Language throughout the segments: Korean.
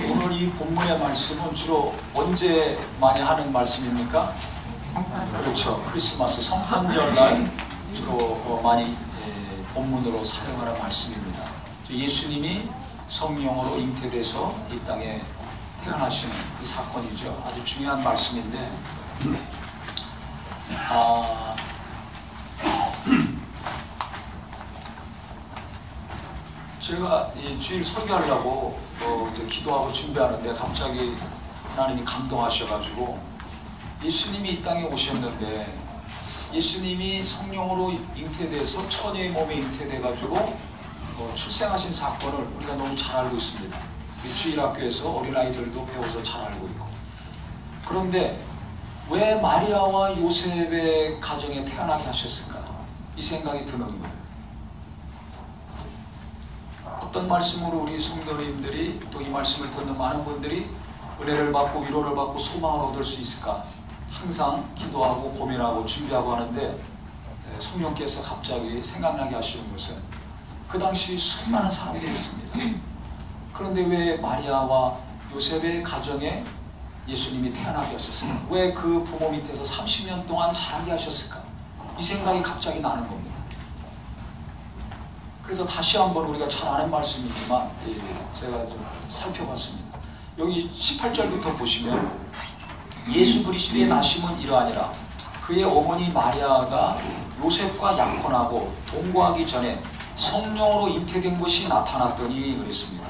오늘 이 본문의 말씀은 주로 언제 많이 하는 말씀입니까? 그렇죠. 크리스마스 성탄절날 주로 많이 본문으로 사용하는 말씀입니다. 예수님이 성령으로 잉태돼서 이 땅에 태어나시는 그 사건이죠. 아주 중요한 말씀인데 제가 이 주일 설교하려고 이제 기도하고 준비하는데 갑자기 하나님이 감동하셔가지고 예수님이 이 땅에 오셨는데 예수님이 성령으로 잉태돼서 처녀의 몸에 잉태돼가지고 출생하신 사건을 우리가 너무 잘 알고 있습니다. 주일학교에서 어린아이들도 배워서 잘 알고 있고. 그런데 왜 마리아와 요셉의 가정에 태어나게 하셨을까? 이 생각이 드는 거예요. 어떤 말씀으로 우리 성도님들이 또 이 말씀을 듣는 많은 분들이 은혜를 받고 위로를 받고 소망을 얻을 수 있을까? 항상 기도하고 고민하고 준비하고 하는데 성령께서 갑자기 생각나게 하시는 것은 그 당시 수많은 사람들이 있습니다. 그런데 왜 마리아와 요셉의 가정에 예수님이 태어나게 하셨을까? 왜 그 부모 밑에서 30년 동안 자라게 하셨을까? 이 생각이 갑자기 나는 겁니다. 그래서 다시 한번 우리가 잘 아는 말씀이지만 제가 좀 살펴봤습니다. 여기 18절부터 보시면 예수 그리스도의 나심은 이러하니라. 그의 어머니 마리아가 요셉과 약혼하고 동거하기 전에 성령으로 잉태된 것이 나타났더니 그랬습니다.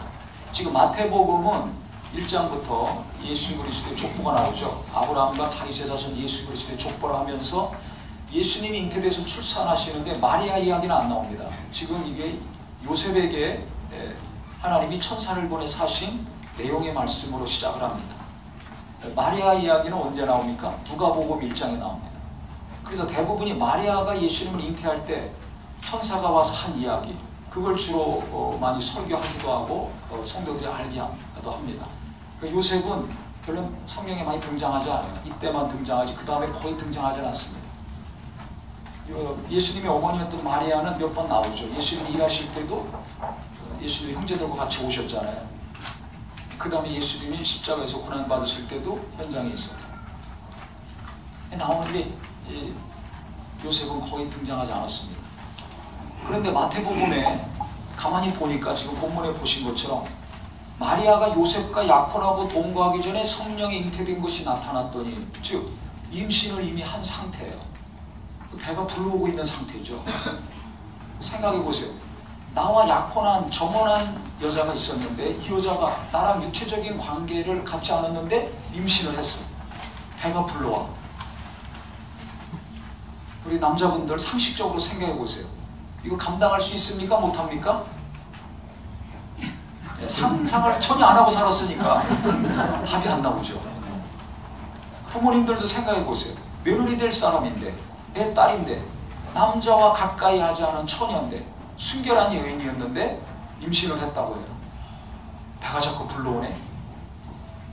지금 마태복음은 1장부터 예수 그리스도의 족보가 나오죠. 아브라함과 다윗의 자손 예수 그리스도의 족보를 하면서 예수님이 잉태돼서 출산하시는데 마리아 이야기는 안 나옵니다. 지금 이게 요셉에게 하나님이 천사를 보내서 하신 내용의 말씀으로 시작을 합니다. 마리아 이야기는 언제 나옵니까? 누가복음 1장에 나옵니다. 그래서 대부분이 마리아가 예수님을 잉태할 때 천사가 와서 한 이야기, 그걸 주로 많이 설교하기도 하고 성도들이 알기도 합니다. 요셉은 별로 성경에 많이 등장하지 않아요. 이때만 등장하지 그 다음에 거의 등장하지 않습니다. 예수님의 어머니였던 마리아는 몇 번 나오죠. 예수님이 일하실 때도 예수님의 형제들과 같이 오셨잖아요. 그 다음에 예수님이 십자가에서 고난받으실 때도 현장에 있어요. 나오는데 요셉은 거의 등장하지 않았습니다. 그런데 마태복음에 가만히 보니까 지금 본문에 보신 것처럼 마리아가 요셉과 약혼하고 동거하기 전에 성령이 잉태된 것이 나타났더니, 즉 임신을 이미 한 상태예요. 배가 불러오고 있는 상태죠. 생각해 보세요. 나와 약혼한 정혼한 여자가 있었는데 이 여자가 나랑 육체적인 관계를 갖지 않았는데 임신을 했어. 배가 불러와. 우리 남자분들 상식적으로 생각해 보세요. 이거 감당할 수 있습니까? 못합니까? 상상을 전혀 안 하고 살았으니까 답이 안 나오죠. 부모님들도 생각해 보세요. 며느리 될 사람인데 내 딸인데 남자와 가까이 하지 않은 처녀인데 순결한 여인이었는데 임신을 했다고 해요. 배가 자꾸 불러오네.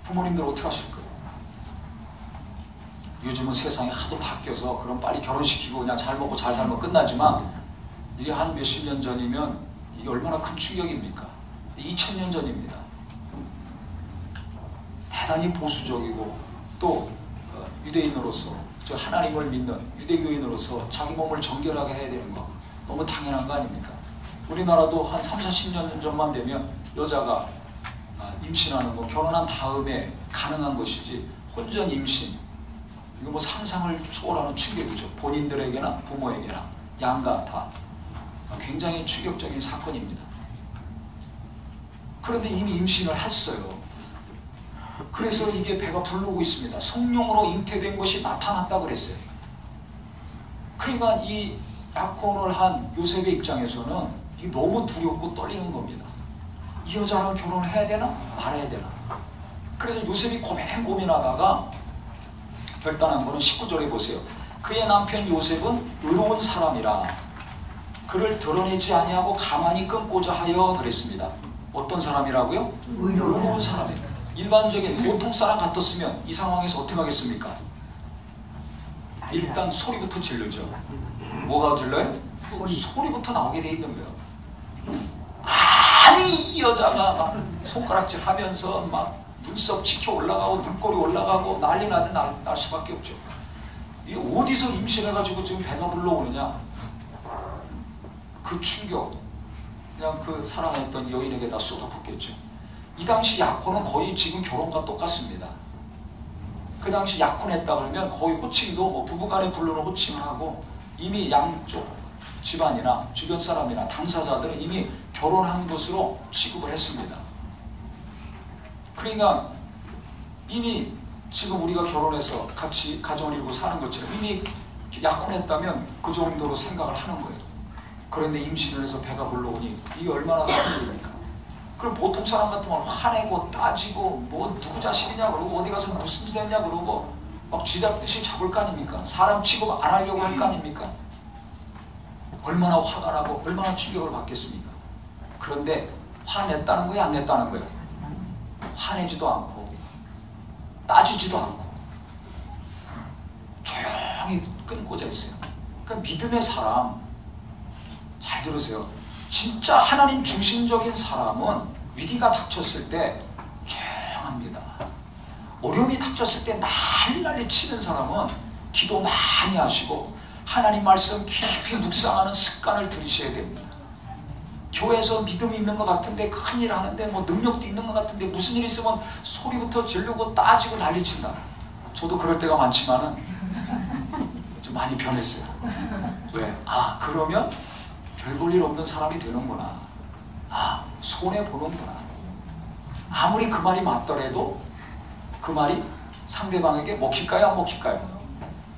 부모님들 어떻게 하실 거예요? 요즘은 세상이 하도 바뀌어서 그럼 빨리 결혼시키고 그냥 잘 먹고 잘 살면 끝나지만 이게 한 몇십 년 전이면 이게 얼마나 큰 충격입니까? 2000년 전입니다. 대단히 보수적이고 또 유대인으로서 저 하나님을 믿는 유대교인으로서 자기 몸을 정결하게 해야 되는 거 너무 당연한 거 아닙니까? 우리나라도 한 30-40년 전만 되면 여자가 임신하는 거 결혼한 다음에 가능한 것이지 혼전 임신 이거 뭐 상상을 초월하는 충격이죠. 본인들에게나 부모에게나 양가 다 굉장히 충격적인 사건입니다. 그런데 이미 임신을 했어요. 그래서 이게 배가 불르고 있습니다. 성령으로 잉태된 것이 나타났다 그랬어요. 그러니까 이 약혼을 한 요셉의 입장에서는 이게 너무 두렵고 떨리는 겁니다. 이 여자랑 결혼을 해야 되나 말아야 되나. 그래서 요셉이 고민하다가 결단한 거는 19절에 보세요. 그의 남편 요셉은 의로운 사람이라 그를 드러내지 아니하고 가만히 끊고자 하여 그랬습니다. 어떤 사람이라고요? 의로운 사람이에요. 일반적인 보통 사람 같았으면 이 상황에서 어떻게 하겠습니까? 일단 소리부터 질르죠. 뭐가 질러요? 소리부터 나오게 돼 있는 거예요. 아니 이 여자가 막 손가락질 하면서 막 눈썹 치켜 올라가고 눈꼬리 올라가고 난리 날 수밖에 없죠. 이 어디서 임신해가지고 지금 배가 불러오느냐. 그 충격, 그냥 그 사랑했던 여인에게다 쏟아붓겠죠. 이 당시 약혼은 거의 지금 결혼과 똑같습니다. 그 당시 약혼했다 그러면 거의 호칭도 뭐 부부간에 부르는 호칭을 하고 이미 양쪽 집안이나 주변 사람이나 당사자들은 이미 결혼한 것으로 취급을 했습니다. 그러니까 이미 지금 우리가 결혼해서 같이 가정을 이루고 사는 것처럼 이미 약혼했다면 그 정도로 생각을 하는 거예요. 그런데 임신을 해서 배가 불러오니 이게 얼마나 큰 일입니까? 그럼 보통 사람 같으면 화내고 따지고 뭐 누구 자식이냐 그러고 어디 가서 무슨 짓 했냐 그러고 막 쥐잡듯이 잡을 거 아닙니까? 사람 취급 안 하려고 할 거 아닙니까? 얼마나 화가 나고 얼마나 충격을 받겠습니까? 그런데 화냈다는 거예요? 안 냈다는 거예요? 화내지도 않고 따지지도 않고 조용히 끊고자 있어요. 그러니까 믿음의 사람, 잘 들으세요. 진짜 하나님 중심적인 사람은 위기가 닥쳤을 때 조용합니다. 어려움이 닥쳤을 때 난리 치는 사람은 기도 많이 하시고 하나님 말씀 깊이 묵상하는 습관을 들이셔야 됩니다. 교회에서 믿음이 있는 것 같은데 큰일 하는데 뭐 능력도 있는 것 같은데 무슨 일 있으면 소리부터 지르고 따지고 난리친다. 저도 그럴 때가 많지만은 좀 많이 변했어요. 왜? 아, 그러면 별 볼 일 없는 사람이 되는구나. 아, 손해보는구나. 아무리 그 말이 맞더라도 그 말이 상대방에게 먹힐까요? 안 먹힐까요?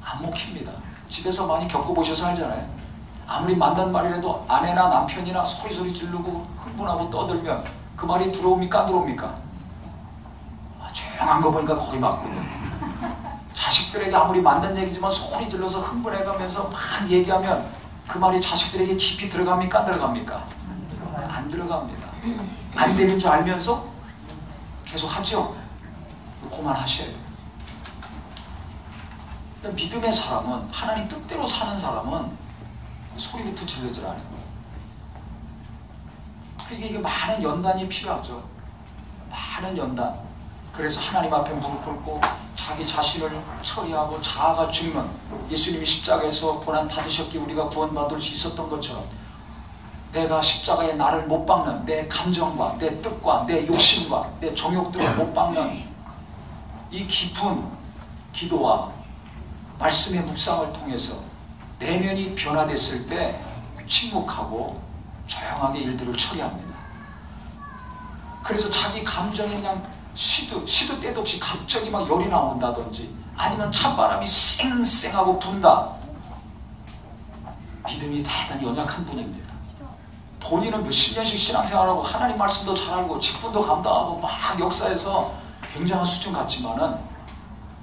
안 먹힙니다. 집에서 많이 겪어보셔서 알잖아요. 아무리 맞는 말이라도 아내나 남편이나 소리 지르고 흥분하고 떠들면 그 말이 들어옵니까? 안 들어옵니까? 아, 조용한 거 보니까 거의 맞군요. 자식들에게 아무리 맞는 얘기지만 소리 질러서 흥분해가면서 막 얘기하면 그 말이 자식들에게 깊이 들어갑니까? 안 들어갑니까? 안 들어갑니다. 안 되는 줄 알면서 계속 하죠? 그만하셔야 돼요. 믿음의 사람은, 하나님 뜻대로 사는 사람은 소리부터 질르질 않아요. 이게 많은 연단이 필요하죠. 많은 연단. 그래서 하나님 앞에 무릎 꿇고 자기 자신을 처리하고 자아가 죽는, 예수님이 십자가에서 고난 받으셨기에 우리가 구원받을 수 있었던 것처럼 내가 십자가에 나를 못 박는 내 감정과 내 뜻과 내 욕심과 내 정욕들을 못 박는 이 깊은 기도와 말씀의 묵상을 통해서 내면이 변화됐을 때 침묵하고 조용하게 일들을 처리합니다. 그래서 자기 감정이 그냥 시도 때도 없이 갑자기 막 열이 나온다든지 아니면 찬바람이 쌩쌩하고 분다. 믿음이 대단히 연약한 분입니다. 본인은 몇십 년씩 신앙생활하고 하나님 말씀도 잘 알고 직분도 감당하고 막 역사에서 굉장한 수준 같지만은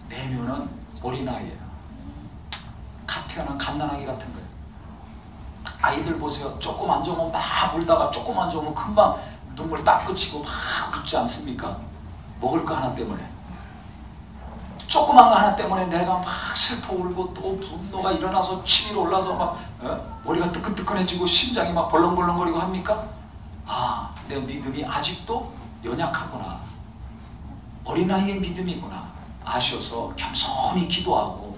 내면은 어린아이예요. 갓 태어난 갓난아기 같은 거예요. 아이들 보세요. 조금 안 좋으면 막 울다가 조금 안 좋으면 금방 눈물 딱 그치고 막 웃지 않습니까? 먹을 거 하나 때문에. 조그만 거 하나 때문에 내가 막 슬퍼 울고 또 분노가 일어나서 치밀어 올라서 막 머리가 뜨끈뜨끈해지고 심장이 막 벌렁벌렁거리고 합니까? 아, 내 믿음이 아직도 연약하구나. 어린아이의 믿음이구나 아셔서 겸손히 기도하고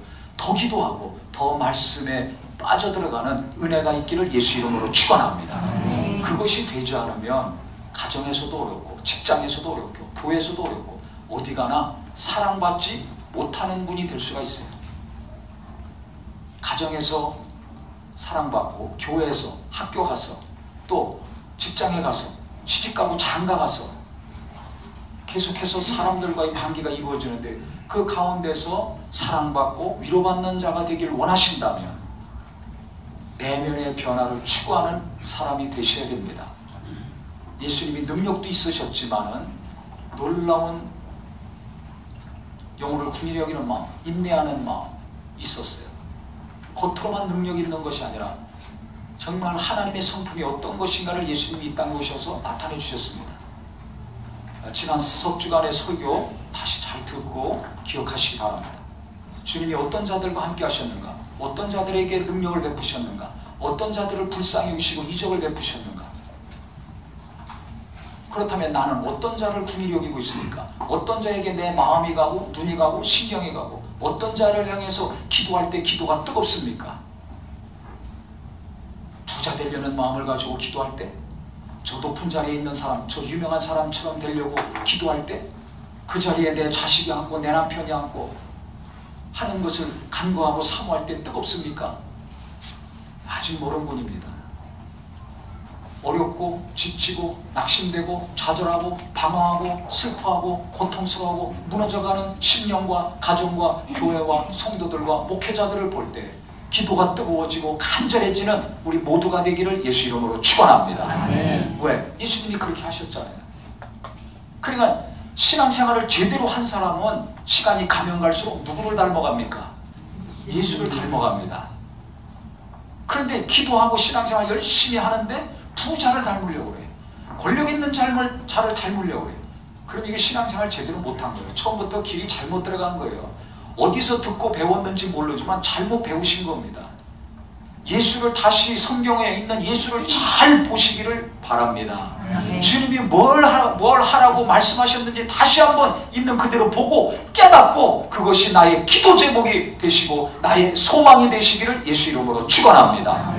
더 말씀에 빠져들어가는 은혜가 있기를 예수 이름으로 축원합니다. 그것이 되지 않으면 가정에서도 어렵고 직장에서도 어렵고 교회에서도 어렵고 어디 가나 사랑받지 못하는 분이 될 수가 있어요. 가정에서 사랑받고 교회에서 학교 가서 또 직장에 가서 시집가고 장가 가서 계속해서 사람들과의 관계가 이루어지는데 그 가운데서 사랑받고 위로받는 자가 되길 원하신다면 내면의 변화를 추구하는 사람이 되셔야 됩니다. 예수님이 능력도 있으셨지만은 놀라운 영혼을 긍휼히 여기는 마음, 인내하는 마음 있었어요. 겉으로만 능력이 있는 것이 아니라 정말 하나님의 성품이 어떤 것인가를 예수님이 이 땅에 오셔서 나타내 주셨습니다. 지난 석 주간의 설교 다시 잘 듣고 기억하시기 바랍니다. 주님이 어떤 자들과 함께 하셨는가, 어떤 자들에게 능력을 베푸셨는가, 어떤 자들을 불쌍히 여기시고 이적을 베푸셨는가. 그렇다면 나는 어떤 자를 궁히 여기고 있습니까? 어떤 자에게 내 마음이 가고 눈이 가고 신경이 가고 어떤 자를 향해서 기도할 때 기도가 뜨겁습니까? 부자 되려는 마음을 가지고 기도할 때, 저 높은 자리에 있는 사람, 저 유명한 사람처럼 되려고 기도할 때, 그 자리에 내 자식이 앉고 내 남편이 앉고 하는 것을 간구하고 사모할 때 뜨겁습니까? 아직 모르는 분입니다. 어렵고 지치고 낙심되고 좌절하고 방황하고 슬퍼하고 고통스러워하고 무너져가는 심령과 가정과 교회와 성도들과 목회자들을 볼 때 기도가 뜨거워지고 간절해지는 우리 모두가 되기를 예수 이름으로 축원합니다. 아멘. 왜? 예수님이 그렇게 하셨잖아요. 그러니까 신앙생활을 제대로 한 사람은 시간이 가면 갈수록 누구를 닮아갑니까? 예수를 닮아갑니다. 그런데 기도하고 신앙생활 열심히 하는데 부자를 닮으려고 그래. 권력 있는 자를 닮으려고 그래. 그럼 이게 신앙생활 제대로 못한 거예요. 처음부터 길이 잘못 들어간 거예요. 어디서 듣고 배웠는지 모르지만 잘못 배우신 겁니다. 예수를 다시 성경에 있는 예수를 잘 보시기를 바랍니다. 주님이 뭘 하라고 말씀하셨는지 다시 한번 있는 그대로 보고 깨닫고 그것이 나의 기도 제목이 되시고 나의 소망이 되시기를 예수 이름으로 축원합니다.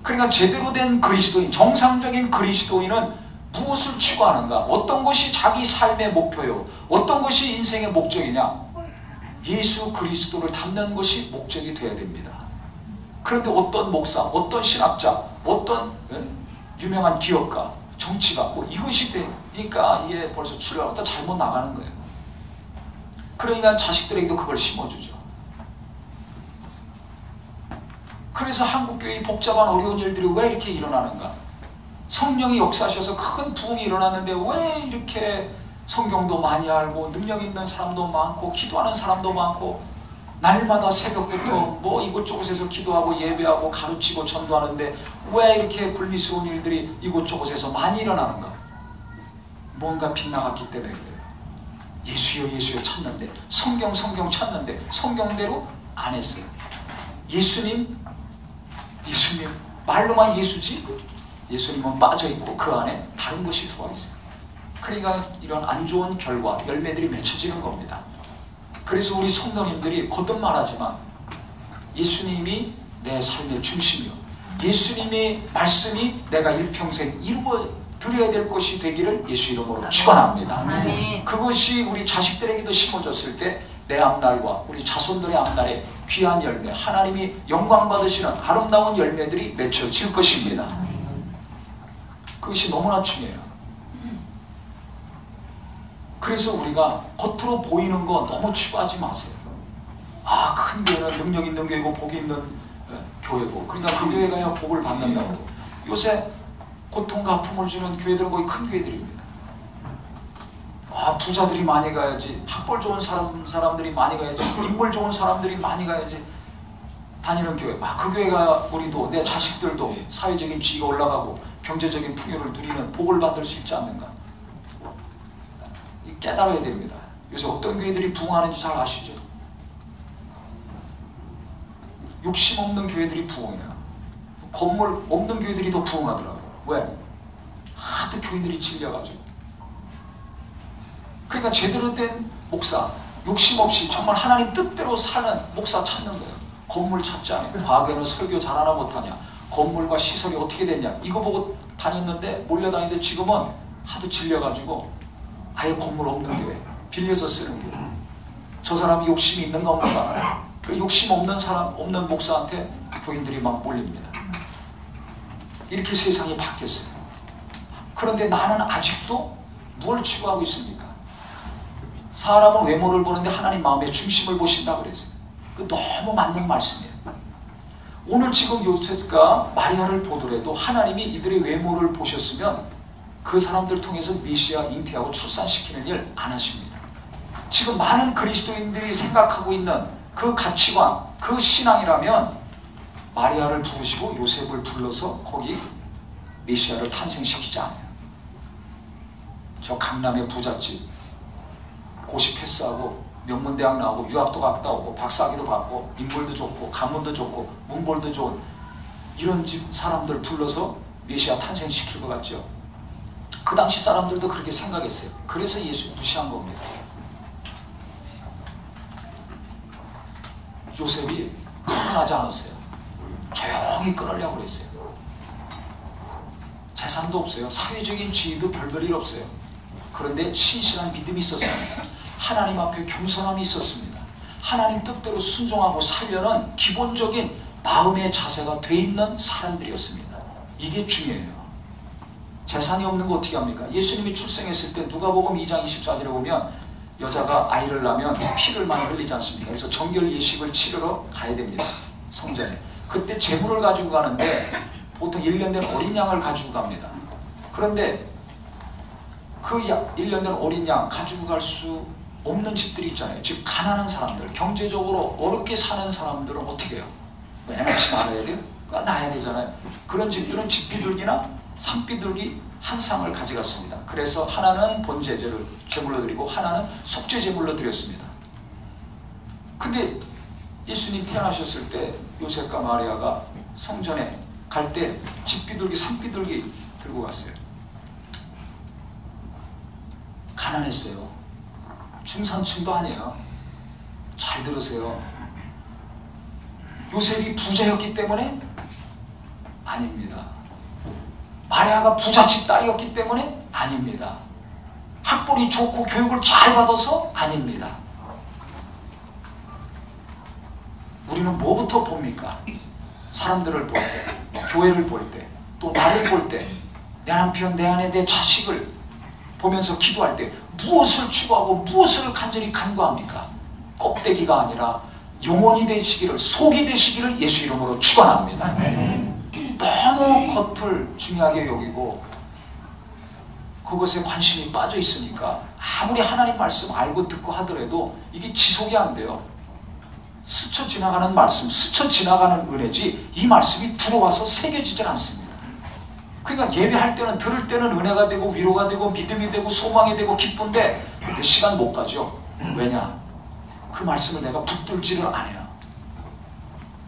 그러니까 제대로 된 그리스도인, 정상적인 그리스도인은 무엇을 추구하는가? 어떤 것이 자기 삶의 목표요? 어떤 것이 인생의 목적이냐? 예수 그리스도를 닮는 것이 목적이 되어야 됩니다. 그런데 어떤 목사, 어떤 신학자, 어떤 유명한 기업가, 정치가 뭐 이것이 되니까 이게 벌써 출발부터 잘못 나가는 거예요. 그러니까 자식들에게도 그걸 심어주죠. 그래서 한국교회의 복잡한 어려운 일들이 왜 이렇게 일어나는가? 성령이 역사하셔서 큰 부흥이 일어났는데 왜 이렇게 성경도 많이 알고 능력 있는 사람도 많고 기도하는 사람도 많고 날마다 새벽부터 뭐 이곳저곳에서 기도하고 예배하고 가르치고 전도하는데 왜 이렇게 불미스러운 일들이 이곳저곳에서 많이 일어나는가? 뭔가 빗나갔기 때문에 그래요. 예수여 예수여 찾는데 성경 찾는데 성경대로 안 했어요. 예수님 말로만 예수지 예수님은 빠져있고 그 안에 다른 것이 들어와 있어요. 그러니까 이런 안 좋은 결과 열매들이 맺혀지는 겁니다. 그래서 우리 성도님들이 거듭 말하지만 예수님이 내 삶의 중심이요 예수님의 말씀이 내가 일평생 이루어 드려야 될 것이 되기를 예수 이름으로 축원합니다. 그것이 우리 자식들에게도 심어졌을 때 내 앞날과 우리 자손들의 앞날에 귀한 열매, 하나님이 영광 받으시는 아름다운 열매들이 맺혀질 것입니다. 그것이 너무나 중요해요. 그래서 우리가 겉으로 보이는 거 너무 추구하지 마세요. 아, 큰 교회는 능력 있는 교회고 복이 있는 교회고 그러니까 그 교회 가야 복을 받는다고. 요새 고통과 아픔을 주는 교회들은 거의 큰 교회들입니다. 아, 부자들이 많이 가야지, 학벌 좋은 사람들이 많이 가야지, 인물 좋은 사람들이 많이 가야지 다니는 교회. 아, 그 교회가 우리도 내 자식들도 사회적인 지위가 올라가고 경제적인 풍요를 누리는 복을 받을 수 있지 않는가? 깨달아야 됩니다. 요새 어떤 교회들이 부흥하는지 잘 아시죠? 욕심 없는 교회들이 부흥해요. 건물 없는 교회들이 더 부흥하더라고요. 왜? 하도 교인들이 질려가지고. 그러니까 제대로 된 목사, 욕심 없이 정말 하나님 뜻대로 사는 목사 찾는 거예요. 건물 찾지 않아요. 과거에는 설교 잘하나 못하냐, 건물과 시설이 어떻게 됐냐 이거 보고 다녔는데 몰려다니는데 지금은 하도 질려가지고 아예 건물 없는 교회, 빌려서 쓰는 교회. 저 사람이 욕심이 있는가 없는가 알아요. 그 욕심 없는 사람, 없는 목사한테 교인들이 막 몰립니다. 이렇게 세상이 바뀌었어요. 그런데 나는 아직도 뭘 추구하고 있습니까? 사람은 외모를 보는데 하나님 마음의 중심을 보신다 그랬어요. 그 너무 맞는 말씀이에요. 오늘 지금 요셉과 마리아를 보더라도 하나님이 이들의 외모를 보셨으면 그 사람들 통해서 메시아 잉태하고 출산시키는 일 안 하십니다. 지금 많은 그리스도인들이 생각하고 있는 그 가치관, 그 신앙이라면 마리아를 부르시고 요셉을 불러서 거기 메시아를 탄생시키지 않아요. 저 강남의 부잣집 고시 패스하고 명문대학 나오고 유학도 갔다 오고 박사학위도 받고 인물도 좋고 가문도 좋고 문벌도 좋은 이런 집 사람들 불러서 메시아 탄생시킬 것 같죠? 그 당시 사람들도 그렇게 생각했어요. 그래서 예수 무시한 겁니다. 요셉이 흥분하지 않았어요. 조용히 끊으려고 그랬어요. 재산도 없어요. 사회적인 지위도 별별 없어요. 그런데 신실한 믿음이 있었습니다. 하나님 앞에 겸손함이 있었습니다. 하나님 뜻대로 순종하고 살려는 기본적인 마음의 자세가 돼 있는 사람들이었습니다. 이게 중요해요. 재산이 없는 거 어떻게 합니까? 예수님이 출생했을 때 누가복음 2장 24절에 보면 여자가 아이를 낳으면 피를 많이 흘리지 않습니까? 그래서 정결 예식을 치르러 가야 됩니다. 성전에. 그때 재물을 가지고 가는데 보통 1년 된 어린 양을 가지고 갑니다. 그런데 그 1년 된 어린 양 가지고 갈 수 없는 집들이 있잖아요. 즉 가난한 사람들, 경제적으로 어렵게 사는 사람들은 어떻게 해요? 애 낳지 말아야 돼요? 낳아야 되잖아요. 그런 집들은 집비둘기나 산비둘기 한 쌍을 가져갔습니다. 그래서 하나는 번제제를 제물로 드리고 하나는 속죄 제물로 드렸습니다. 근데 예수님 태어나셨을 때 요셉과 마리아가 성전에 갈 때 집비둘기 산비둘기 들고 갔어요. 가난했어요. 중산층도 아니에요. 잘 들으세요. 요셉이 부자였기 때문에? 아닙니다. 마리아가 부잣집 딸이었기 때문에? 아닙니다. 학벌이 좋고 교육을 잘 받아서? 아닙니다. 우리는 뭐부터 봅니까? 사람들을 볼 때, 교회를 볼 때, 또 나를 볼 때, 내 남편, 내 아내, 내 자식을 보면서 기도할 때 무엇을 추구하고 무엇을 간절히 간구합니까? 껍데기가 아니라 영혼이 되시기를, 속이 되시기를 예수 이름으로 축원합니다. 너무 겉을 중요하게 여기고 그것에 관심이 빠져 있으니까 아무리 하나님 말씀 알고 듣고 하더라도 이게 지속이 안 돼요. 스쳐 지나가는 말씀, 스쳐 지나가는 은혜지 이 말씀이 들어와서 새겨지질 않습니다. 그러니까 예배할 때는, 들을 때는 은혜가 되고 위로가 되고 믿음이 되고 소망이 되고 기쁜데 몇 시간 못 가죠. 왜냐? 그 말씀을 내가 붙들지를 않아요.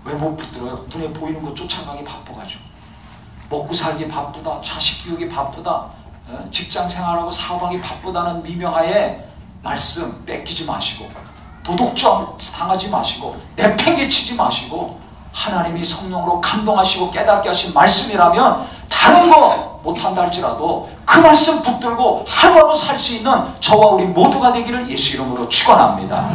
왜 못 붙들어요? 눈에 보이는 거 쫓아가기 바빠가지고. 먹고 살기 바쁘다, 자식 교육이 바쁘다, 직장 생활하고 사업하기 바쁘다는 미명하에 말씀 뺏기지 마시고, 도덕적 당하지 마시고, 내팽개치지 마시고, 하나님이 성령으로 감동하시고 깨닫게 하신 말씀이라면 다른 거 못한다 할지라도 그 말씀 붙들고 하루하루 살 수 있는 저와 우리 모두가 되기를 예수 이름으로 축원합니다.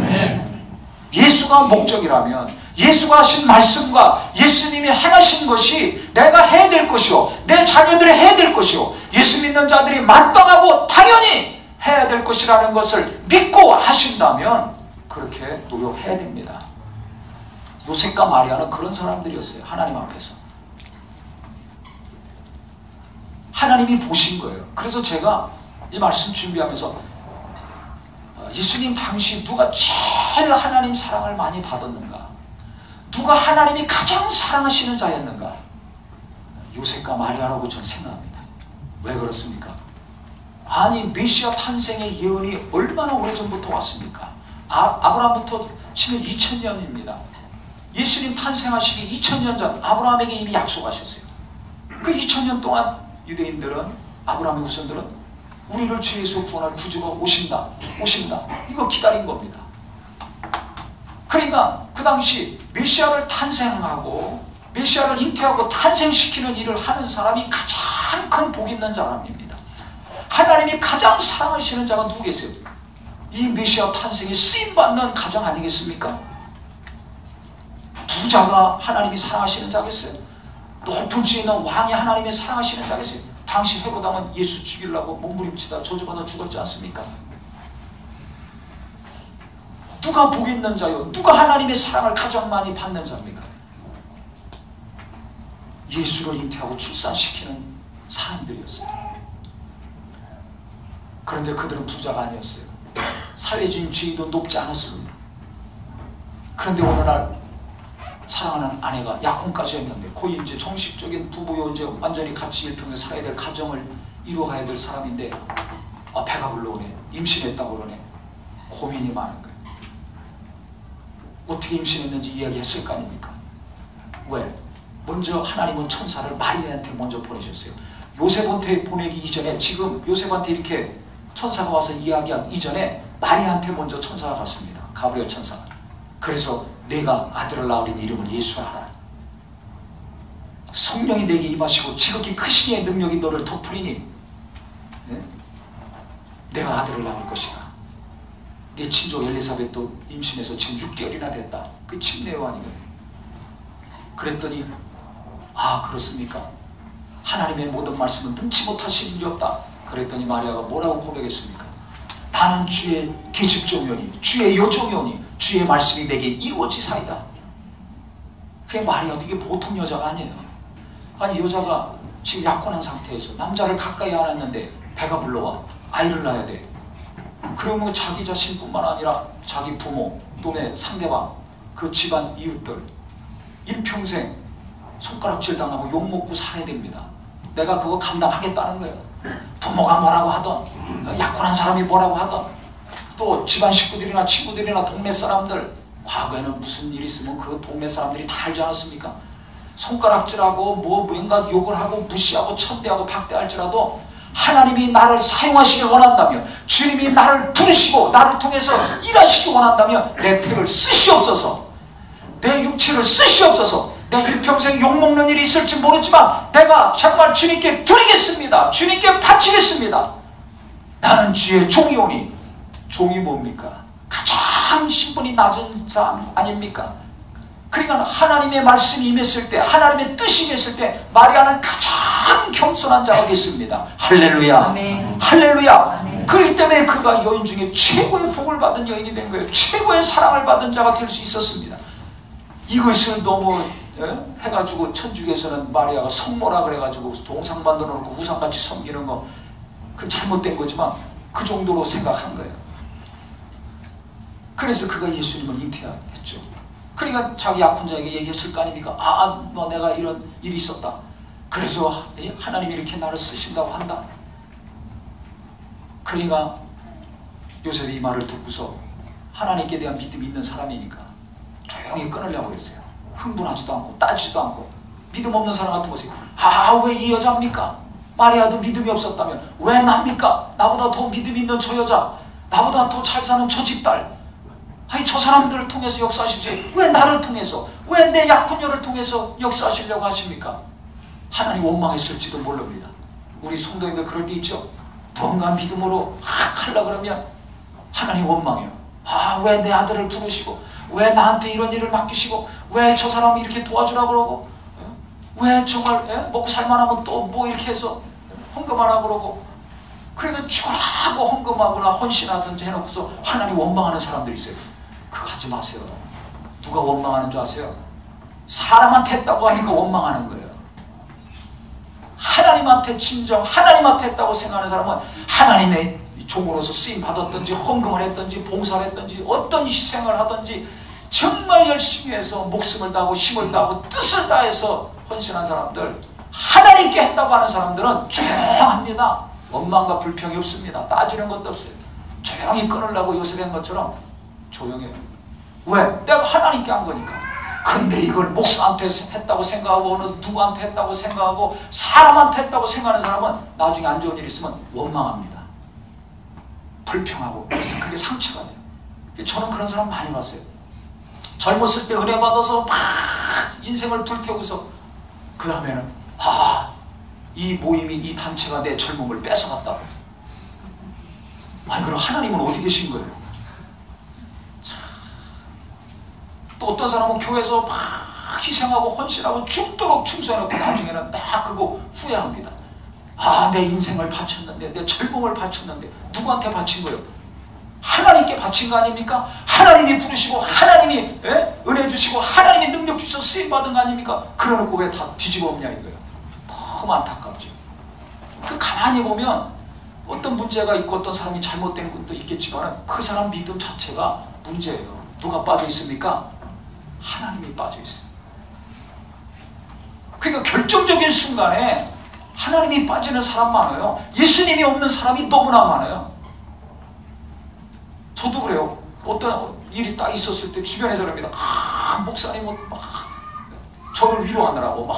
예수가 목적이라면 예수가 하신 말씀과 예수님이 행하신 것이 내가 해야 될 것이요, 내 자녀들이 해야 될 것이요, 예수 믿는 자들이 마땅하고 당연히 해야 될 것이라는 것을 믿고 하신다면 그렇게 노력해야 됩니다. 요셉과 마리아는 그런 사람들이었어요. 하나님 앞에서 하나님이 보신 거예요. 그래서 제가 이 말씀 준비하면서 예수님 당시 누가 제일 하나님 사랑을 많이 받았는가, 누가 하나님이 가장 사랑하시는 자였는가? 요셉과 마리아라고 저는 생각합니다. 왜 그렇습니까? 아니 메시아 탄생의 예언이 얼마나 오래전부터 왔습니까? 아브라함부터 치면 2000년입니다. 예수님 탄생하시기 2000년 전 아브라함에게 이미 약속하셨어요. 그 2000년 동안 유대인들은, 아브라함의 후손들은 우리를 죄에서 구원할 구주가 오신다 이거 기다린 겁니다. 그러니까 그 당시 메시아를 탄생하고 메시아를 잉태하고 탄생시키는 일을 하는 사람이 가장 큰 복 있는 사람입니다. 하나님이 가장 사랑하시는 자가 누구겠어요? 이 메시아 탄생에 쓰임받는 가정 아니겠습니까? 부자가 하나님이 사랑하시는 자겠어요? 높은 지에 있는 왕이 하나님이 사랑하시는 자겠어요? 당시 헤롯 왕은 예수 죽이려고 몸부림치다 저주받아 죽었지 않습니까? 누가 복 있는 자요? 누가 하나님의 사랑을 가장 많이 받는 자입니까? 예수를 잉태하고 출산시키는 사람들이었어요. 그런데 그들은 부자가 아니었어요. 사회적인 지위도 높지 않았습니다. 그런데 어느 날 사랑하는 아내가 약혼까지 했는데 거의 이제 정식적인 부부요, 이제 완전히 같이 일평생 살아야 될 가정을 이루어가야 될 사람인데 배가 불러오네, 임신했다고 그러네. 고민이 많은 거예요. 어떻게 임신했는지 이야기했을 거 아닙니까? 왜? 먼저 하나님은 천사를 마리아한테 먼저 보내셨어요. 요셉한테 보내기 이전에, 지금 요셉한테 이렇게 천사가 와서 이야기하기 이전에 마리아한테 먼저 천사가 갔습니다. 가브리엘 천사가. 그래서 내가 아들을 낳으린 이름을 예수라 하라. 성령이 내게 임하시고 지극히 크신 이의 능력이 너를 덮으리니 내가 아들을 낳을 것이다. 내 친족 엘리사벳도 임신해서 지금 6개월이나 됐다. 그 침례요한이거든요. 그랬더니 아 그렇습니까? 하나님의 모든 말씀은 능치 못하신 일이 없다. 그랬더니 마리아가 뭐라고 고백했습니까? 나는 주의 계집종이오니 주의 여종이오니 주의 말씀이 내게 이루어지사이다. 그게 마리아도 이게 보통 여자가 아니에요. 아니 여자가 지금 약혼한 상태에서 남자를 가까이 안았는데 배가 불러와 아이를 낳아야 돼. 그러면 자기 자신뿐만 아니라 자기 부모 또는 상대방 그 집안 이웃들 일평생 손가락질 당하고 욕먹고 살아야 됩니다. 내가 그거 감당하겠다는 거예요. 부모가 뭐라고 하던 약혼한 사람이 뭐라고 하던 또 집안 식구들이나 친구들이나 동네 사람들, 과거에는 무슨 일이 있으면 그 동네 사람들이 다 알지 않았습니까? 손가락질하고 뭔가 욕을 하고 무시하고 천대하고 박대할지라도 하나님이 나를 사용하시길 원한다면, 주님이 나를 부르시고 나를 통해서 일하시기 원한다면 내 태를 쓰시옵소서, 내 육체를 쓰시옵소서. 내 일평생 욕먹는 일이 있을지 모르지만 내가 정말 주님께 드리겠습니다. 주님께 바치겠습니다. 나는 주의 종이오니. 종이 뭡니까? 가장 신분이 낮은 사람 아닙니까? 그러니까 하나님의 말씀이 임했을 때, 하나님의 뜻이 임했을 때 마리아는 가장 겸손한 자가 됐습니다. 할렐루야. 아멘. 할렐루야. 아멘. 그렇기 때문에 그가 여인 중에 최고의 복을 받은 여인이 된 거예요. 최고의 사랑을 받은 자가 될 수 있었습니다. 이것을 너무 해가지고 천주교에서는 마리아가 성모라 그래가지고 동상 만들어 놓고 우상같이 섬기는 거, 그 잘못된 거지만 그 정도로 생각한 거예요. 그래서 그가 예수님을 잉태했죠. 그러니까 자기 약혼자에게 얘기했을 거 아닙니까? 너 내가 이런 일이 있었다. 그래서 하나님이 이렇게 나를 쓰신다고 한다. 그러니까 요셉이 이 말을 듣고서 하나님께 대한 믿음이 있는 사람이니까 조용히 끊으려고 했어요. 흥분하지도 않고 따지지도 않고. 믿음 없는 사람 같은 것이 왜 이 여자입니까? 마리아도 믿음이 없었다면 왜 납니까? 나보다 더 믿음 있는 저 여자, 나보다 더 잘 사는 저 집딸, 저 사람들을 통해서 역사하시지 왜 나를 통해서, 왜 내 약혼녀를 통해서 역사하시려고 하십니까? 하나님 원망했을지도 모릅니다. 우리 성도님들 그럴 때 있죠. 무언가 믿음으로 하려고 그러면 하나님 원망해요. 왜 내 아들을 부르시고, 왜 나한테 이런 일을 맡기시고, 왜 저 사람을 이렇게 도와주라고 그러고, 왜 정말 먹고 살만하면 또 뭐 이렇게 해서 헌금하라고 그러고. 그러니까 죽으라고 헌금하거나 헌신하든지 해놓고서 하나님 원망하는 사람들이 있어요. 그거 하지 마세요. 누가 원망하는 줄 아세요? 사람한테 했다고 하니까 원망하는 거예요. 하나님한테 진정 하나님한테 했다고 생각하는 사람은 하나님의 종으로서 쓰임 받았든지 헌금을 했든지 봉사를 했든지 어떤 희생을 하든지 정말 열심히 해서 목숨을 다하고 힘을 다하고 뜻을 다해서 헌신한 사람들, 하나님께 했다고 하는 사람들은 조용합니다. 원망과 불평이 없습니다. 따지는 것도 없어요. 조용히 끊으려고 요셉이 한 것처럼 조용해요. 왜? 내가 하나님께 한 거니까. 근데 이걸 목사한테 했다고 생각하고 어느 누구한테 했다고 생각하고 사람한테 했다고 생각하는 사람은 나중에 안 좋은 일 있으면 원망합니다. 불평하고. 그래서 그게 상처가 돼요. 저는 그런 사람 많이 봤어요. 젊었을 때 은혜 받아서 막 인생을 불태우고서 그 다음에는 이 모임이, 이 단체가 내 젊음을 뺏어갔다. 아니 그럼 하나님은 어디 계신 거예요? 또 어떤 사람은 교회에서 막 희생하고 헌신하고 죽도록 충성해놓고 나중에는 막 그거 후회합니다. 내 인생을 바쳤는데, 내 젊음을 바쳤는데. 누구한테 바친 거예요? 하나님께 바친 거 아닙니까? 하나님이 부르시고 하나님이 은혜 주시고 하나님이 능력 주셔서 쓰임받은 거 아닙니까? 그러놓고 왜 다 뒤집어 엎냐 이거예요. 너무 안타깝죠. 가만히 보면 어떤 문제가 있고 어떤 사람이 잘못된 것도 있겠지만 그 사람 믿음 자체가 문제예요. 누가 빠져 있습니까? 하나님이 빠져 있어요. 그러니까 결정적인 순간에 하나님이 빠지는 사람 많아요. 예수님이 없는 사람이 너무나 많아요. 저도 그래요. 어떤 일이 딱 있었을 때 주변에서 그럽니다. 목사님 막 저를 위로하느라고 막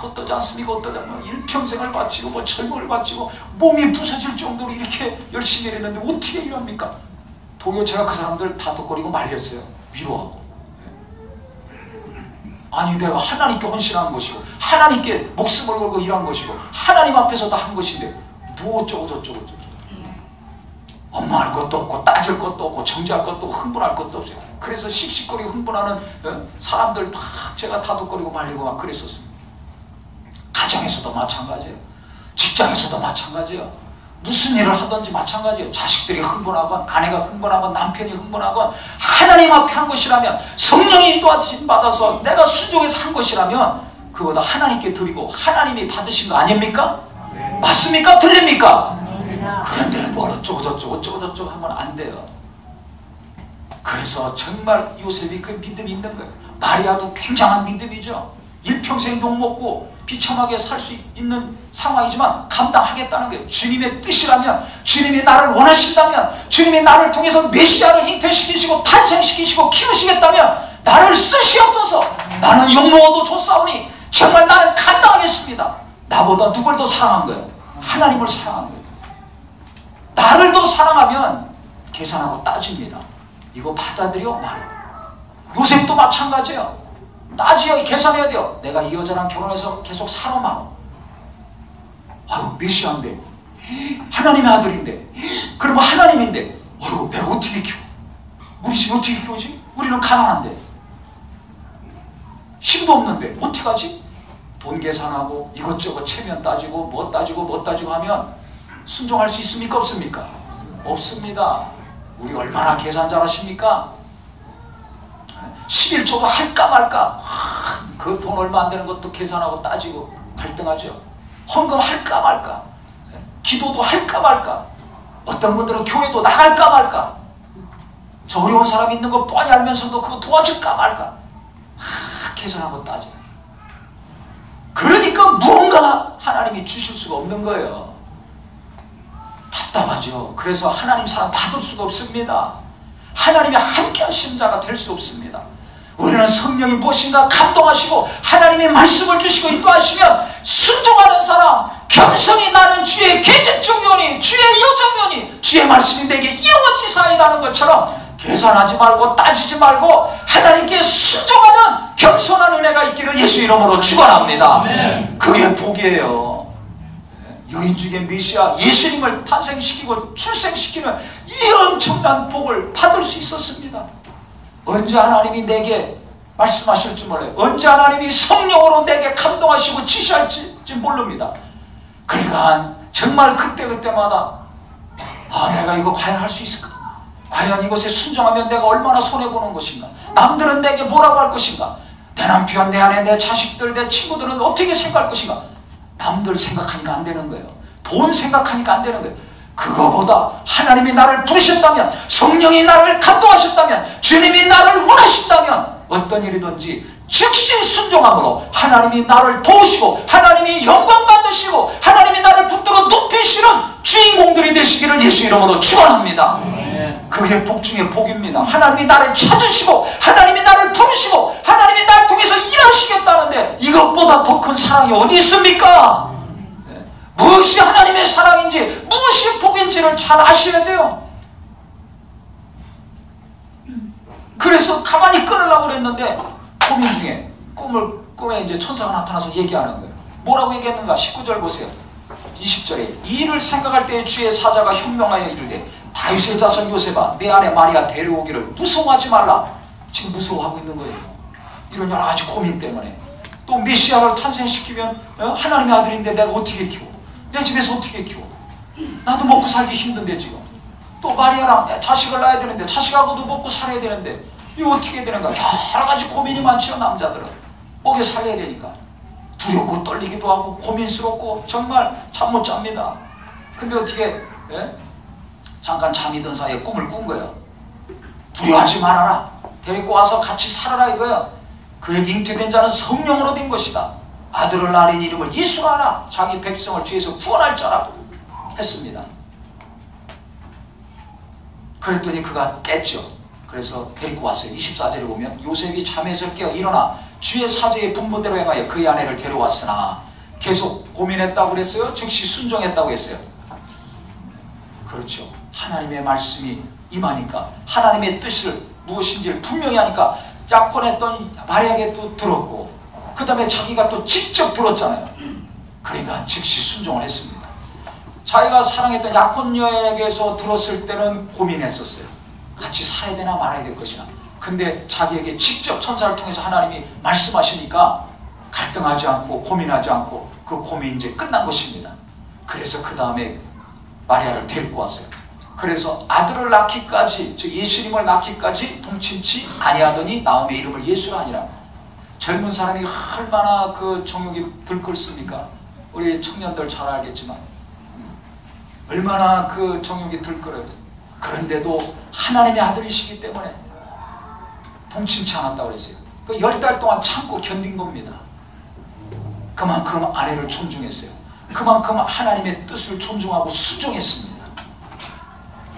어떠지 않습니까? 어떠지 않습니까? 일평생을 바치고 뭐 젊음을 바치고 몸이 부서질 정도로 이렇게 열심히 일했는데 어떻게 이럽니까? 도리어 제가 그 사람들 다독거리고 말렸어요. 위로하고. 아니 내가 하나님께 헌신한 것이고 하나님께 목숨을 걸고 일한 것이고 하나님 앞에서 다 한 것인데 뭐 어쩌고 저쩌고 저쩌고 엄마할 것도 없고 따질 것도 없고 정지할 것도 없고 흥분할 것도 없어요. 그래서 씩씩거리고 흥분하는 사람들 막 제가 다독거리고 말리고 막 그랬었습니다. 가정에서도 마찬가지예요. 직장에서도 마찬가지예요. 무슨 일을 하든지 마찬가지예요. 자식들이 흥분하건 아내가 흥분하건 남편이 흥분하건 하나님 앞에 한 것이라면 성령이 인도하심 받아서 내가 순종해서 한 것이라면 그거다 하나님께 드리고 하나님이 받으신 거 아닙니까? 네. 맞습니까? 틀립니까? 네. 그런데 뭘 어쩌고 저쩌고 하면 안 돼요. 그래서 정말 요셉이 그 믿음이 있는 거예요. 마리아도 굉장한 믿음이죠. 일평생 욕먹고 비참하게 살 수 있는 상황이지만 감당하겠다는 거예요. 주님의 뜻이라면, 주님이 나를 원하신다면, 주님이 나를 통해서 메시아를 잉태시키시고 탄생시키시고 키우시겠다면 나를 쓰시옵소서. 나는 욕먹어도 좋사오니 정말 나는 감당하겠습니다. 나보다 누굴 더 사랑한 거예요? 하나님을 사랑한 거예요. 나를 더 사랑하면 계산하고 따집니다. 이거 받아들여 말아. 요셉도 마찬가지예요. 따지어 계산해야 돼요. 내가 이 여자랑 결혼해서 계속 살아 말아. 아유 메시아인데 하나님의 아들인데 그러면 하나님인데 아유 내가 어떻게 키워? 우리 집 어떻게 키우지? 우리는 가난한데 힘도 없는데 어떻게 하지? 돈 계산하고 이것저것 체면 따지고 뭐 따지고 하면 순종할 수 있습니까? 없습니까? 없습니다. 우리 얼마나 계산 잘하십니까? 11조도 할까 말까 그 돈 얼마 안 되는 것도 계산하고 따지고 갈등하죠. 헌금 할까 말까, 기도도 할까 말까, 어떤 분들은 교회도 나갈까 말까, 저 어려운 사람 있는 거 뻔히 알면서도 그거 도와줄까 말까 계산하고 따져. 그러니까 무언가 하나님이 주실 수가 없는 거예요. 답답하죠. 그래서 하나님 사랑 받을 수가 없습니다. 하나님이 함께 하시는 자가 될 수 없습니다. 우리는 성령이 무엇인가 감동하시고 하나님의 말씀을 주시고 인도하시면 순종하는 사람, 겸손히 나는 주의 계집종이오니 주의 여종이오니 주의 말씀이 내게 이루어지사이다는 것처럼 계산하지 말고 따지지 말고 하나님께 순종하는 겸손한 은혜가 있기를 예수 이름으로 축원합니다. 그게 복이에요. 여인 중에 메시아 예수님을 탄생시키고 출생시키는 이 엄청난 복을 받을 수 있었습니다. 언제 하나님이 내게 말씀하실지 몰라요. 언제 하나님이 성령으로 내게 감동하시고 지시할지 모릅니다. 그러니까 정말 그때마다 내가 이거 과연 할 수 있을까? 과연 이것에 순종하면 내가 얼마나 손해보는 것인가? 남들은 내게 뭐라고 할 것인가? 내 남편, 내 아내, 내 자식들, 내 친구들은 어떻게 생각할 것인가? 남들 생각하니까 안 되는 거예요. 돈 생각하니까 안 되는 거예요. 그거보다 하나님이 나를 부르셨다면, 성령이 나를 감동하셨다면, 주님이 나를 원하신다면 어떤 일이든지 즉시 순종함으로 하나님이 나를 도우시고 하나님이 영광 받으시고 하나님이 나를 붙들어 눕히시는 주인공들이 되시기를 예수 이름으로 축원합니다. 그게 복 중에 복입니다. 하나님이 나를 찾으시고 하나님이 나를 부르시고 하나님이 나를 통해서 일하시겠다는데 이것보다 더 큰 사랑이 어디 있습니까? 무엇이 하나님의 사랑인지 무엇이 복인지를 잘 아셔야 돼요. 그래서 가만히 끊으려고 그랬는데 고민 중에 꿈에 이제 천사가 나타나서 얘기하는 거예요. 뭐라고 얘기했는가? 19절 보세요. 20절에 이 일을 생각할 때에 주의 사자가 현명하여 이르되 다윗의 자손 요셉아 내 아내 마리아 데려오기를 무서워하지 말라. 지금 무서워하고 있는 거예요. 이런 여러 가지 고민 때문에. 또 메시아를 탄생시키면 하나님의 아들인데 내가 어떻게 키워? 내 집에서 어떻게 키워? 나도 먹고 살기 힘든데 지금. 또 마리아랑 자식을 낳아야 되는데 자식하고도 먹고 살아야 되는데 이거 어떻게 해야 되는가? 여러 가지 고민이 많죠. 남자들은 먹여 살려야 되니까 두렵고 떨리기도 하고 고민스럽고 정말 잠 못 잡니다. 근데 어떻게 잠깐 잠이 든 사이에 꿈을 꾼 거예요. 두려워하지 말아라. 데리고 와서 같이 살아라 이거야. 그에게 잉태된 자는 성령으로 된 것이다. 아들을 낳은 이름을 예수로 하라. 자기 백성을 죄에서 구원할 자라고 했습니다. 그랬더니 그가 깼죠. 그래서 데리고 왔어요. 24절에 보면 요셉이 잠에서 깨어 일어나 주의 사제의 분부대로 행하여 그의 아내를 데려왔으나 계속 고민했다고 그랬어요? 즉시 순종했다고 했어요? 그렇죠. 하나님의 말씀이 임하니까 하나님의 뜻을 무엇인지를 분명히 하니까 약혼했던 마리아에게 또 들었고 그 다음에 자기가 또 직접 들었잖아요. 그러니까 즉시 순종을 했습니다. 자기가 사랑했던 약혼녀에게서 들었을 때는 고민했었어요. 같이 살아야 되나 말아야 될 것이나. 근데 자기에게 직접 천사를 통해서 하나님이 말씀하시니까 갈등하지 않고 고민하지 않고 그 고민이 이제 끝난 것입니다. 그래서 그 다음에 마리아를 데리고 왔어요. 그래서 아들을 낳기까지, 즉 예수님을 낳기까지 동침치 아니하더니 나음의 이름을 예수라 하니라. 젊은 사람이 얼마나 그 정욕이 들끓습니까? 우리 청년들 잘 알겠지만 얼마나 그 정욕이 들끓어요. 그런데도 하나님의 아들이시기 때문에 동침치 않았다고 그랬어요. 그 10달 동안 참고 견딘 겁니다. 그만큼 아내를 존중했어요. 그만큼 하나님의 뜻을 존중하고 순종했습니다.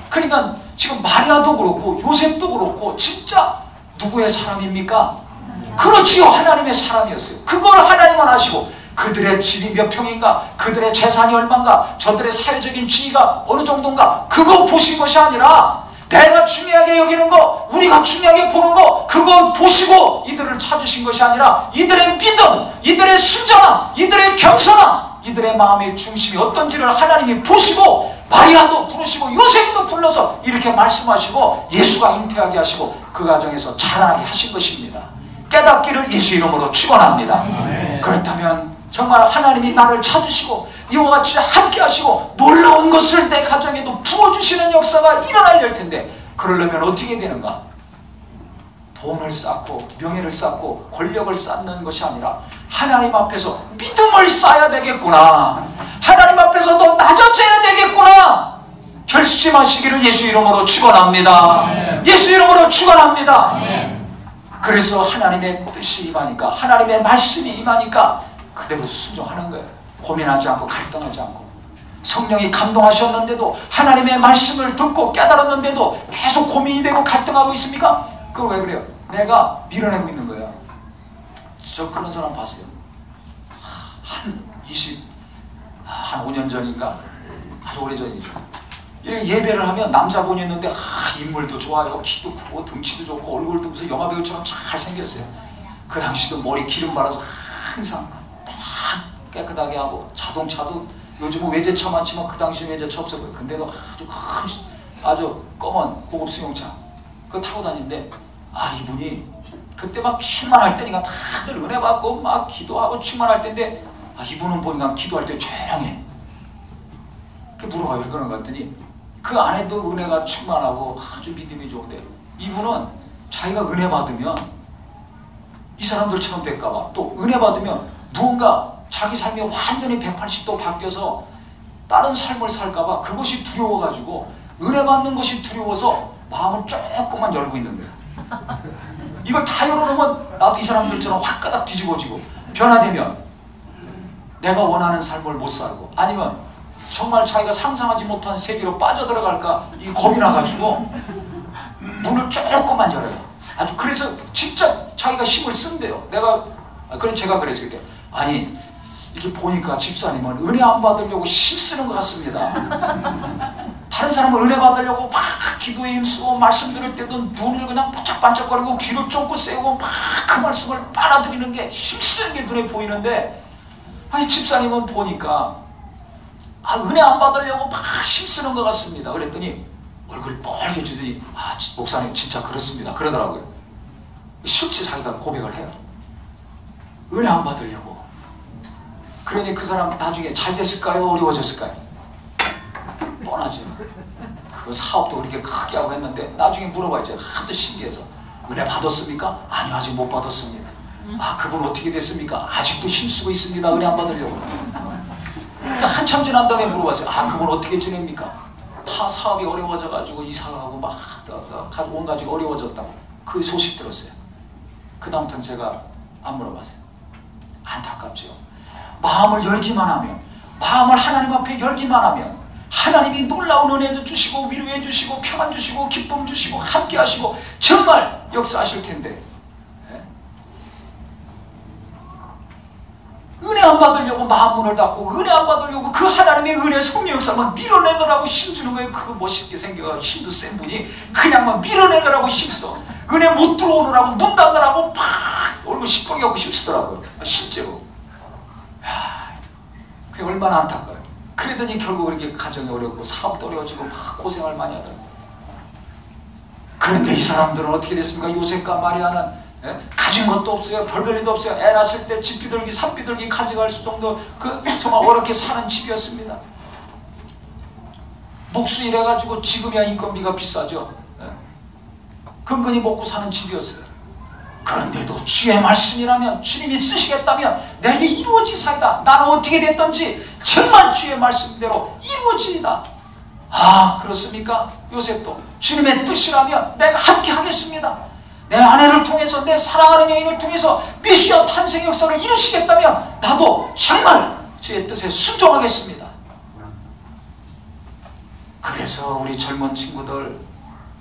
그러니까 지금 마리아도 그렇고 요셉도 그렇고 진짜 누구의 사람입니까? 그렇지요. 하나님의 사람이었어요. 그걸 하나님은 아시고 그들의 집이 몇 평인가, 그들의 재산이 얼마인가, 저들의 사회적인 지위가 어느 정도인가, 그거 보신 것이 아니라 내가 중요하게 여기는 거, 우리가 중요하게 보는 거, 그거 보시고 이들을 찾으신 것이 아니라 이들의 믿음, 이들의 순전함, 이들의 겸손함, 이들의 마음의 중심이 어떤지를 하나님이 보시고 마리아도 부르시고 요셉도 불러서 이렇게 말씀하시고 예수가 잉태하게 하시고 그 가정에서 자라나게 하신 것입니다. 깨닫기를 예수 이름으로 축원합니다. 그렇다면 정말 하나님이 나를 찾으시고 이와 같이 함께 하시고 놀라운 것을 내 가정에도 부어주시는 역사가 일어나야 될 텐데 그러려면 어떻게 되는가? 돈을 쌓고 명예를 쌓고 권력을 쌓는 것이 아니라 하나님 앞에서 믿음을 쌓아야 되겠구나. 하나님 앞에서 더 낮아져야 되겠구나. 결심하시기를 예수 이름으로 축원합니다. 예수 이름으로 축원합니다. 그래서 하나님의 뜻이 임하니까 하나님의 말씀이 임하니까 그대로 순종하는 거예요. 고민하지 않고 갈등하지 않고 성령이 감동하셨는데도 하나님의 말씀을 듣고 깨달았는데도 계속 고민이 되고 갈등하고 있습니까? 그거 왜 그래요? 내가 밀어내고 있는 거예요. 저 그런 사람 봤어요. 한 5년 전인가 아주 오래전이죠. 이렇게 예배를 하면 남자분이 있는데 인물도 좋아요. 키도 크고 등치도 좋고 얼굴도 무슨 영화배우처럼 잘 생겼어요. 그 당시도 머리 기름 발라서 항상 깨끗하게 하고 자동차도 요즘은 외제차 많지만 그 당시 외제차 없어 보여요. 근데도 아주 검은 고급 승용차 그거 타고 다니는데 이분이 그때 막 충만할 때니까 다들 은혜 받고 막 기도하고 충만할 때인데 이분은 보니까 기도할 때 조용해. 그 물어봐요. 왜 그런가 했더니 그 안에도 은혜가 충만하고 아주 믿음이 좋은데 이분은 자기가 은혜 받으면 이 사람들처럼 될까봐 또 은혜 받으면 무언가 자기 삶이 완전히 180도 바뀌어서 다른 삶을 살까봐 그것이 두려워가지고 은혜 받는 것이 두려워서 마음을 조금만 열고 있는 거예요. 이걸 다 열어놓으면 나도 이 사람들처럼 확가닥 뒤집어지고 변화되면 내가 원하는 삶을 못 살고 아니면 정말 자기가 상상하지 못한 세계로 빠져들어갈까 이 겁이 나가지고 문을 조금만 열어요. 아주 그래서 진짜 자기가 힘을 쓴대요. 제가 그랬을 때 이렇게 보니까 집사님은 은혜 안 받으려고 힘쓰는 것 같습니다. 다른 사람은 은혜 받으려고 막 기도에 힘쓰고 말씀 들을 때도 눈을 그냥 반짝반짝거리고 귀를 쫑긋 세우고 막 그 말씀을 빨아들이는 게 힘쓰는 게 눈에 보이는데 집사님은 보니까 은혜 안 받으려고 막 힘쓰는 것 같습니다. 그랬더니 얼굴이 빨개지더니 목사님 진짜 그렇습니다. 그러더라고요. 실제 자기가 고백을 해요. 은혜 안 받으려고. 그러니 그 사람 나중에 잘 됐을까요? 어려워졌을까요? 뻔하죠. 그 사업도 그렇게 크게 하고 했는데 나중에 물어봐야죠. 하도 신기해서 은혜 받았습니까? 아니요 아직 못 받았습니다. 그분 어떻게 됐습니까? 아직도 힘쓰고 있습니다. 은혜 안 받으려고. 그러니까 한참 지난 다음에 물어봤어요. 그분 어떻게 지냅니까? 다 사업이 어려워져가지고 이사가고 막 온 가지고 어려워졌다고 그 소식 들었어요. 그 다음부터는 제가 안 물어봤어요. 안타깝죠. 마음을 열기만 하면 마음을 하나님 앞에 열기만 하면 하나님이 놀라운 은혜도 주시고 위로해 주시고 평안 주시고 기쁨 주시고 함께 하시고 정말 역사하실 텐데 안 받으려고 마음 문을 닫고 은혜 안 받으려고 그 하나님의 은혜 성령 역사만 밀어내느라고 힘주는 거예요. 그거 멋있게 생겨가지고 힘도 센 분이 그냥 막 밀어내느라고 힘써. 은혜 못 들어오느라고 문 닫느라고 팍 얼굴 시뻘게 하고 힘쓰더라고요. 실제로. 야, 그게 얼마나 안타까워요. 그러더니 결국 이렇게 가정이 어렵고 사업도 어려워지고 막 고생을 많이 하더라고요. 그런데 이 사람들은 어떻게 됐습니까? 요셉과 마리아는 가진 것도 없어요. 별별 일도 없어요. 애 낳았을 때 집 비둘기 산 비둘기 가져갈 정도 정말 어렵게 사는 집이었습니다. 목수일 해가지고 지금이야 인건비가 비싸죠. 근근히 먹고 사는 집이었어요. 그런데도 주의 말씀이라면, 주님이 쓰시겠다면 내게 이루어지사이다. 나는 어떻게 됐든지 정말 주의 말씀대로 이루어지이다. 아, 그렇습니까? 요셉도 주님의 뜻이라면 내가 함께 하겠습니다. 내 아내를 통해서, 내 사랑하는 여인을 통해서 메시아 탄생 역사를 이루시겠다면 나도 정말 주의 뜻에 순종하겠습니다. 그래서 우리 젊은 친구들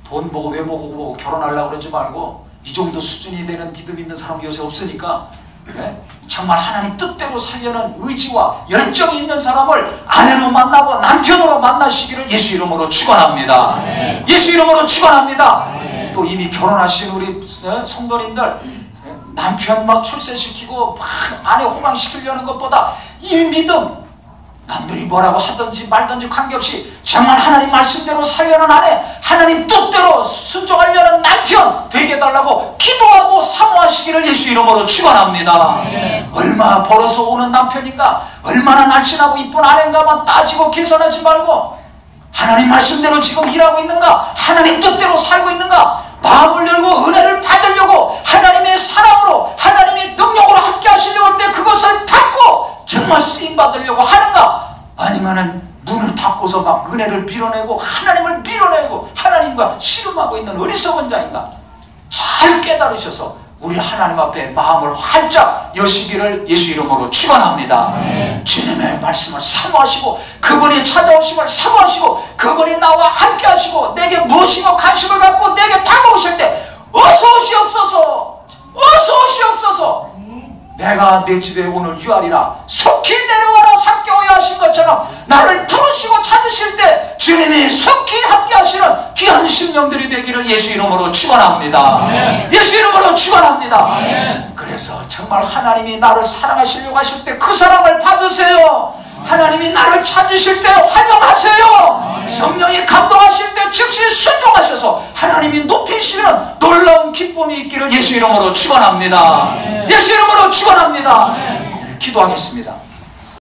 돈 보고 외모 보고 결혼하려고 그러지 말고, 이 정도 수준이 되는 믿음 있는 사람 요새 없으니까 정말 하나님 뜻대로 살려는 의지와 열정이 있는 사람을 아내로 만나고 남편으로 만나시기를 예수 이름으로 축원합니다. 예수 이름으로 축원합니다. 또 이미 결혼하신 우리 성도님들, 남편 막 출세시키고 막 아내 호강시키려는 것보다 이 믿음, 남들이 뭐라고 하든지 말든지 관계없이 정말 하나님 말씀대로 살려는 아내, 하나님 뜻대로 순종하려는 남편 되게 해달라고 기도하고 사모하시기를 예수 이름으로 축원합니다. 얼마 벌어서 오는 남편인가, 얼마나 날씬하고 이쁜 아내인가만 따지고 계산하지 말고 하나님 말씀대로 지금 일하고 있는가, 하나님 뜻대로 살고 있는가, 마음을 열고 은혜를 받으려고 하나님의 사랑으로 하나님의 능력으로 함께 하시려고 할 때 그것을 받고 정말 쓰임받으려고 하는가, 아니면은 문을 닫고서 막 은혜를 밀어내고 하나님을 밀어내고 하나님과 씨름하고 있는 어리석은 자인가. 잘 깨달으셔서 우리 하나님 앞에 마음을 활짝 여시기를 예수 이름으로 축원합니다. 주님의 말씀을 사모하시고 그분이 찾아오심을 사모하시고 그분이 나와 함께 하시고 내게 무엇이고 관심을 갖고 내게 다가오실 때 어서 오시옵소서, 어서 오시옵소서. 내가 내 집에 오늘 유하리라, 속히 내려와라 삼켜오야 하신 것처럼 나를 부르시고 찾으실 때 주님이 속히 함께 하시는 귀한 심령들이 되기를 예수 이름으로 축원합니다. 예수 이름으로 축원합니다. 그래서 정말 하나님이 나를 사랑하시려고 하실 때 그 사랑을 받으세요. 하나님이 나를 찾으실 때 환영하세요. 성령이 감동하실 때 즉시 순종하셔서 하나님이 높이시는 놀라운 기쁨이 있기를 예수 이름으로 축원합니다. 예수 이름으로 축원합니다. 기도하겠습니다.